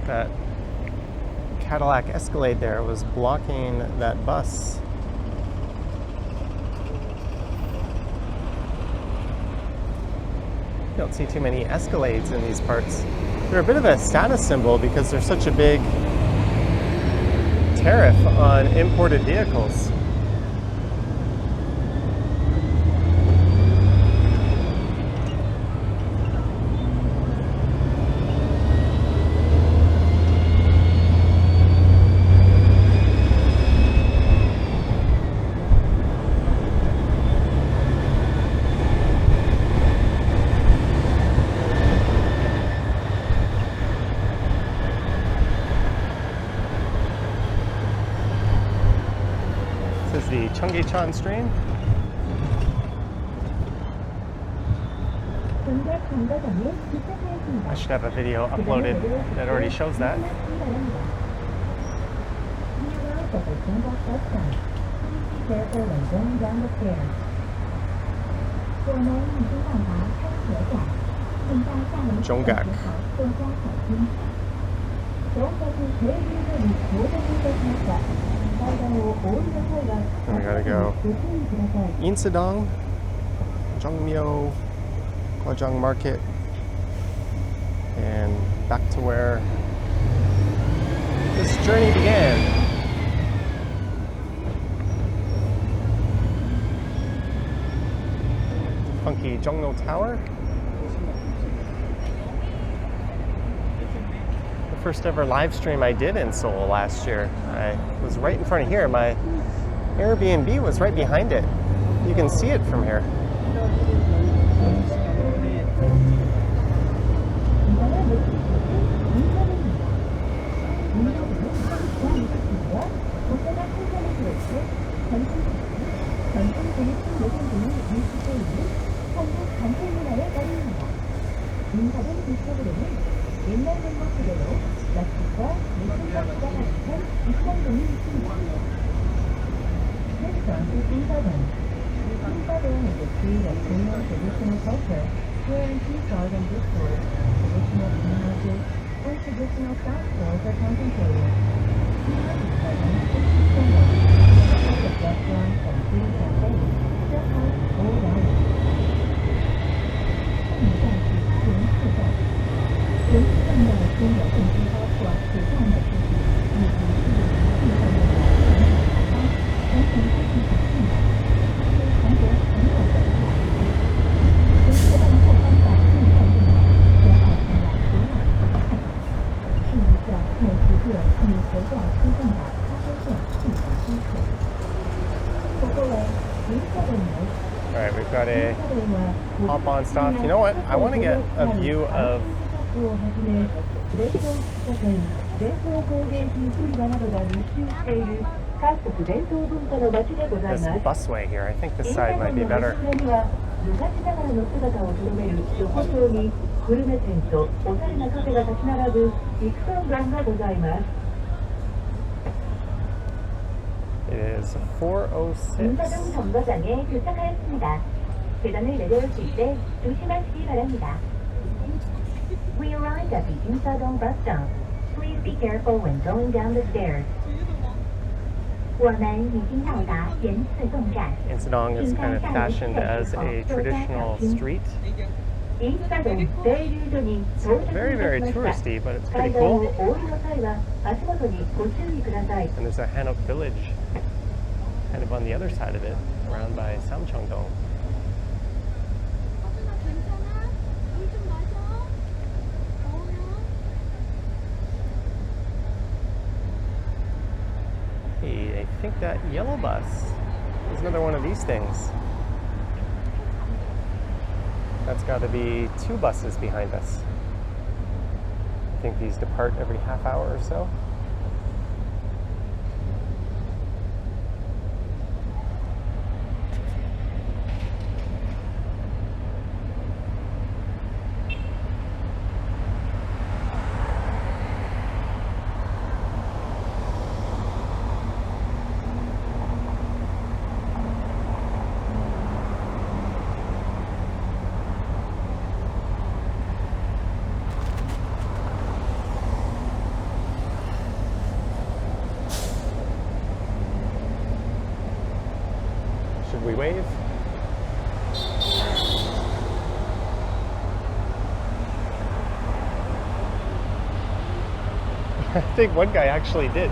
That Cadillac Escalade there was blocking that bus. You don't see too many Escalades in these parts. They're a bit of a status symbol because there's such a big tariff on imported vehicles. This is the Cheonggyecheon stream. I should have a video uploaded that already shows that. Jonggak. And we gotta go Insadong, Jongmyo, Gwajang Market, and back to where this journey began. funky Jongno Tower. The first ever live stream I did in Seoul last year. I was right in front of here. My Airbnb was right behind it. You can see it from here. Myeongdong is a street of Korean traditional culture, where antique art and bookstores, traditional tea houses, and traditional stock stores are concentrated. The market present is Seoul. The restaurants and city cafes still house old hours. 现在是全市站，全市站内拥有更多包括时尚的设计，以及市里地方的传统茶坊、传统艺术品店。 韩国很有文化气息，从适当后方的印象地点，先爱上了古老的看法，是一个美食界与佛教出现的咖啡店聚合基础。不过嘞，银色的牛。 All right, we've got a hop-on stop. You know what? I want to get a view of this busway here. I think this side might be better. It is 4:06. 인사동 정거장에 도착하였습니다. 계단을 내려오실 때 조심하시기 바랍니다. We arrived at the Insadong bus stop. Please be careful when going down the stairs. 我们已经到达延次洞站。 Insadong is kind of fashioned as a traditional street. 인사동 대류전이 Very, very touristy, but it's pretty cool. And there's a Hanok village kind of on the other side of it, around by Samcheongdong. Hey, I think that yellow bus is another one of these things. That's got to be 2 buses behind us. I think these depart every half hour or so. We wave. I think one guy actually did.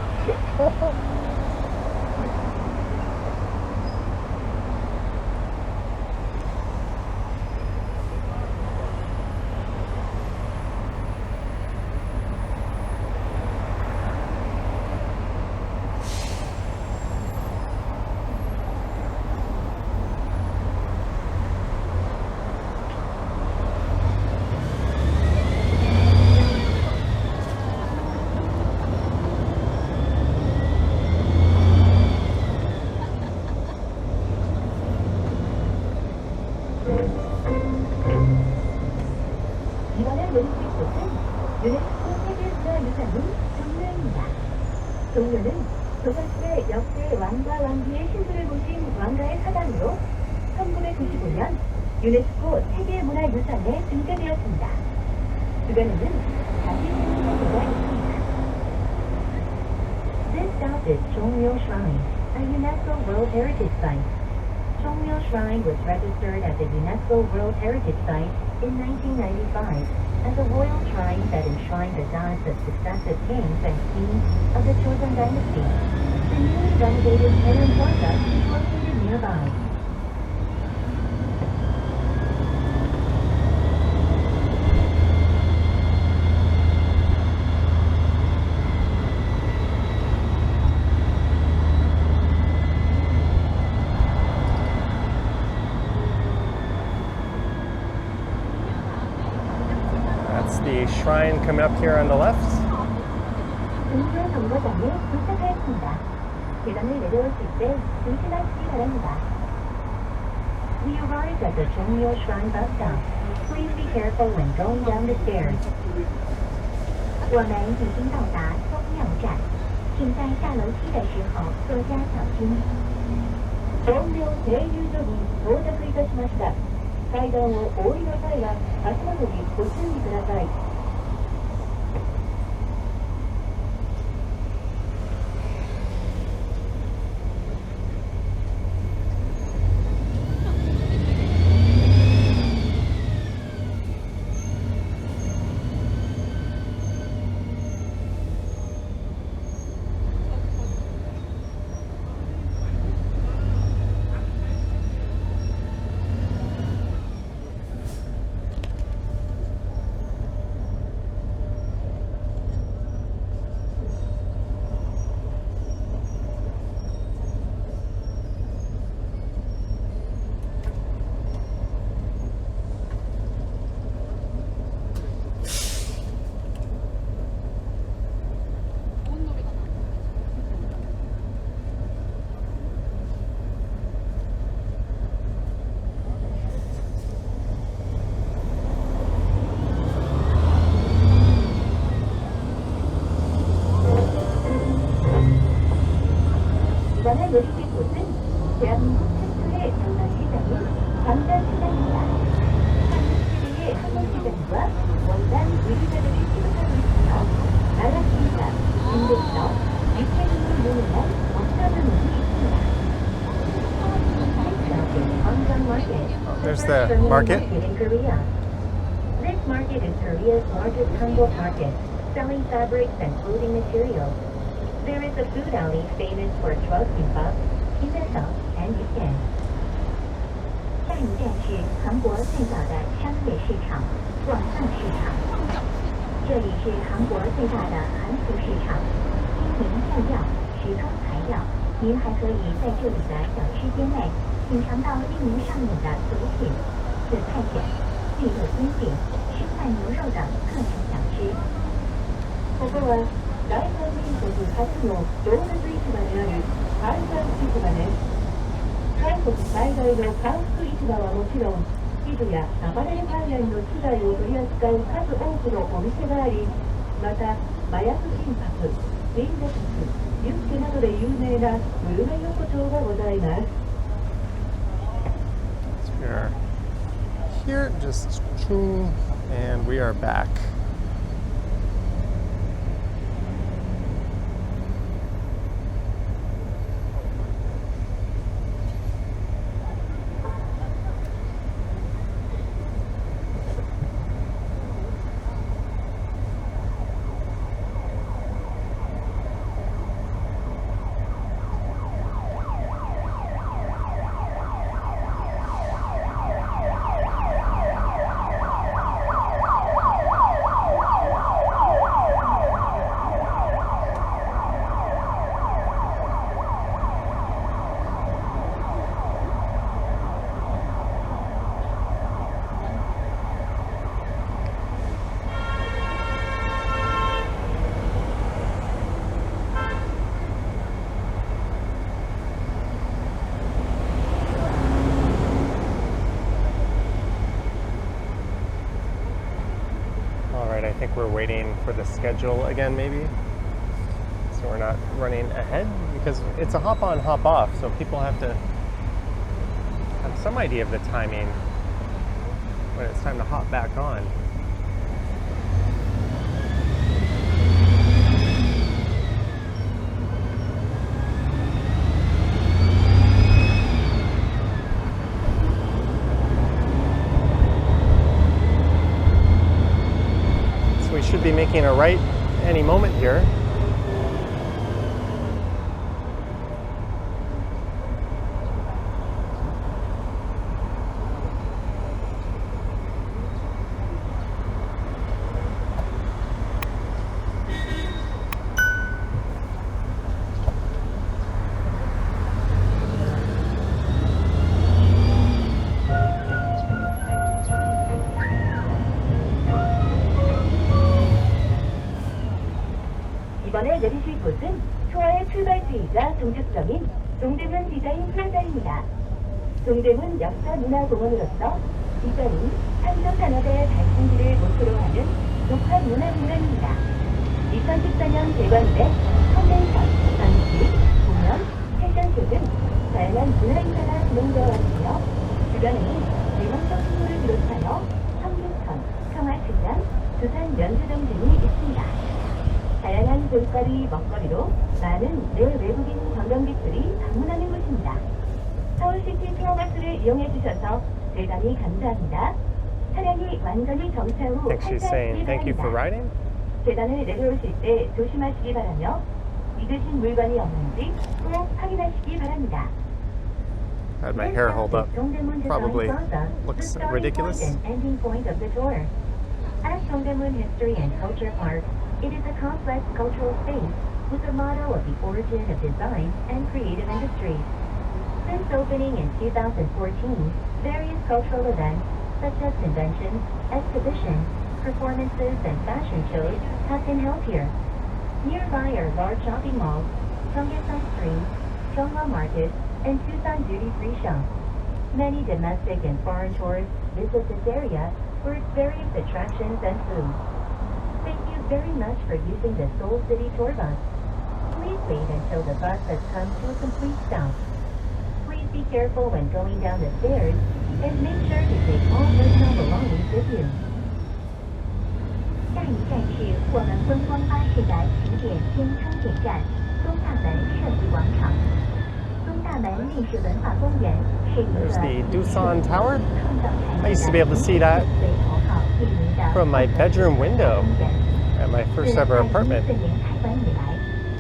동료는 조선시대 역대 왕과 왕비의 신수를 모신 왕가의 사당으로 1995년 유네스코 세계문화유산에 등재되었습니다. 주변에는 다시 생성되어 있습니다. This stop is Cheongmyo Shrine, a UNESCO World Heritage Site. Cheongmyo Shrine was registered as a UNESCO World Heritage Site in 1995 as a royal shrine that enshrined the gods of successive kings and queens of the Joseon dynasty. The newly renovated Cheonan Plaza is located nearby. the shrine coming up here on the left. 동굴 정거장에 도착하였습니다. 계단을 내려오실 때 조심하시기 바랍니다. We arrived at the Cheongmyo Shrine bus stop. Please be careful when going down the stairs. 我们已经到达宗庙站，请在下楼梯的时候多加小心。宗廟停留所に到着いたしました。階段をお降りの際は足元にご注意ください。이번에 노리실 곳은 대한민국 최초의 전산시장인 광장시장입니다. 한국시대의 항공시장과 원단 의류자들이 취급하고 있으며 나라시장, 인도서, 유태인을 이용한 업자들이 있습니다. Myeongdong Market. There's the market. In Korea. This market is Korea's largest hanbok market, selling fabrics and clothing materials. There is a food alley famous for its roast kimbap, kimbae, and yuken. 下一站是韩国最早的商业市场——广藏市场。这里是韩国最大的韩服市场，经营布料、时装材料。您还可以在这里的小吃间内品尝到令您上瘾的毒品、紫菜卷、绿豆煎饼、生拌牛肉等各种小吃。ここは大韓民国初の動物市場である韓山市場です。韓国最大の韓服市場はもちろん、生地やアパレル関連の資材を取り扱う数多くのお店があり、また麻薬心拍、リンゼクス、ユッケなどで有名なグルメ横丁がございます。We are here, just and we are back. I think we're waiting for the schedule again, maybe. So we're not running ahead because it's a hop on, hop off. So people have to have some idea of the timing when it's time to hop back on. Should be making a right any moment here. 중축적인 동대문 디자인 플라자입니다. 동대문 역사문화공원으로서 이전인 창조 산업의 발전기를 모토로 하는 독학문화공간입니다. 2014년 개관돼 컨벤션, 전시, 공연, 패션쇼 등 다양한 문화행사가 진행되어 왔으며 주변에는 맹원동 신호를 비롯하여 청계천, 평화시장, 두산 연수동 등이 있습니다. 다양한 볼거리, 먹거리로 많은 내외국인 관광객들이 방문하는 곳입니다. 서울시티 투어버스를 이용해주셔서 대단히 감사합니다. 차량이 완전히 정차 후 I think she's saying thank you for riding. 계단을 내려오실 때 조심하시기 바라며 잊으신 물건이 없는지 꼭 확인하시기 바랍니다. Had my hair hold up. Probably looks ridiculous. At Dongdaemun History and Culture Park, it is a complex cultural space with the motto of the origin of design and creative industries. Since opening in 2014, various cultural events such as conventions, exhibitions, performances, and fashion shows have been held here. Nearby are large shopping malls, Cheonggaesan Street, Gyeonghwa Market, and Tucson duty-free shops. Many domestic and foreign tourists visit this area for its various attractions and food. Thank you very much for using the Seoul City Tour Bus. Please wait until the bus has come to a complete stop. Please be careful when going down the stairs and make sure to take all personal belongings with you. 下一站是我们观光巴士的起点兼终点站东大门设计广场。东大门历史文化公园是一个 There's the Doosan Tower. I used to be able to see that from my bedroom window at my first ever apartment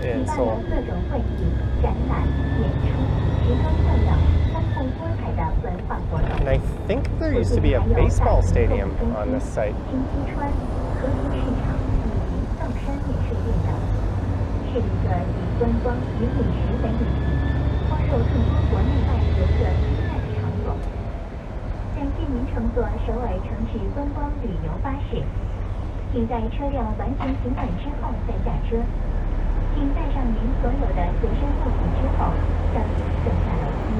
in Seoul. And I think there used to be a baseball stadium on this site. 是一个以观光与美食为主题，颇受众多国内外游客青睐的场所。感谢您乘坐首尔城市观光旅游巴士，请在车辆完成行驶之后再下车。请带上您所有的随身物品之后，让您走下楼梯。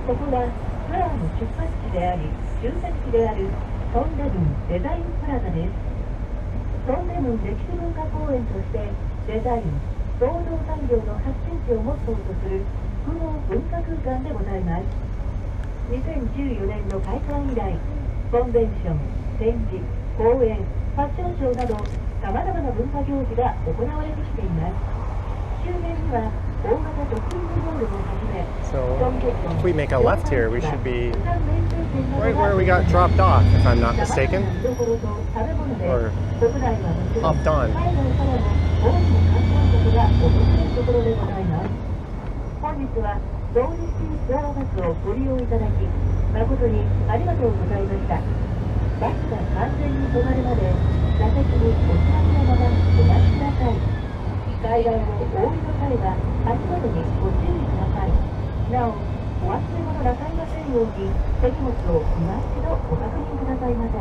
ここはツアーの出発地であり、終着地であるソンデムンデザインプラザです。ソンデムン歴史文化公園としてデザイン、創造産業の発展地をモットーとする複合文化空間でございます。2014年の開館以来、コンベンション、展示、公演、ファッションショーなどさまざまな文化行事が行われてきています。周辺には大型ショッピングモールをはじめ、 So if we make a left here, we should be right where we got dropped off, if I'm not mistaken, or hopped on. 本日はソウルシティツアーバスをご利用いただき誠にありがとうございました。バスが完全に止まるまで座席にお座りのままお待ちください。階段をお降りの際は足元にご注意ください。なお、お忘れ物なさいませんように手荷物を今一度ご確認くださいませ。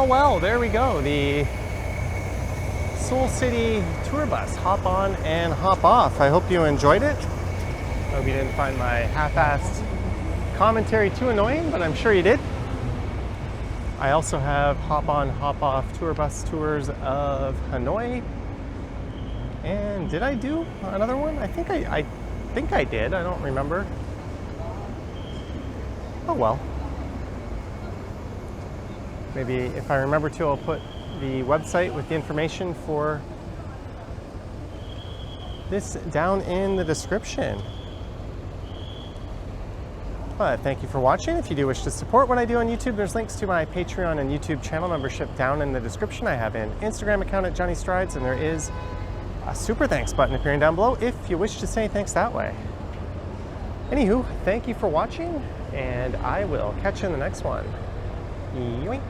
Well, there we go. The Seoul City Tour Bus. Hop on and hop off. I hope you enjoyed it. I hope you didn't find my half-assed commentary too annoying, but I'm sure you did. I also have hop on, hop off tour bus tours of Hanoi. And did I do another one? I think I did. I don't remember. Oh well. Maybe if I remember to, I'll put the website with the information for this down in the description. But thank you for watching. If you do wish to support what I do on YouTube, there's links to my Patreon and YouTube channel membership down in the description. I have an Instagram account at Johnny Strides, and there is a super thanks button appearing down below if you wish to say thanks that way. Anywho, thank you for watching, and I will catch you in the next one. Yoink!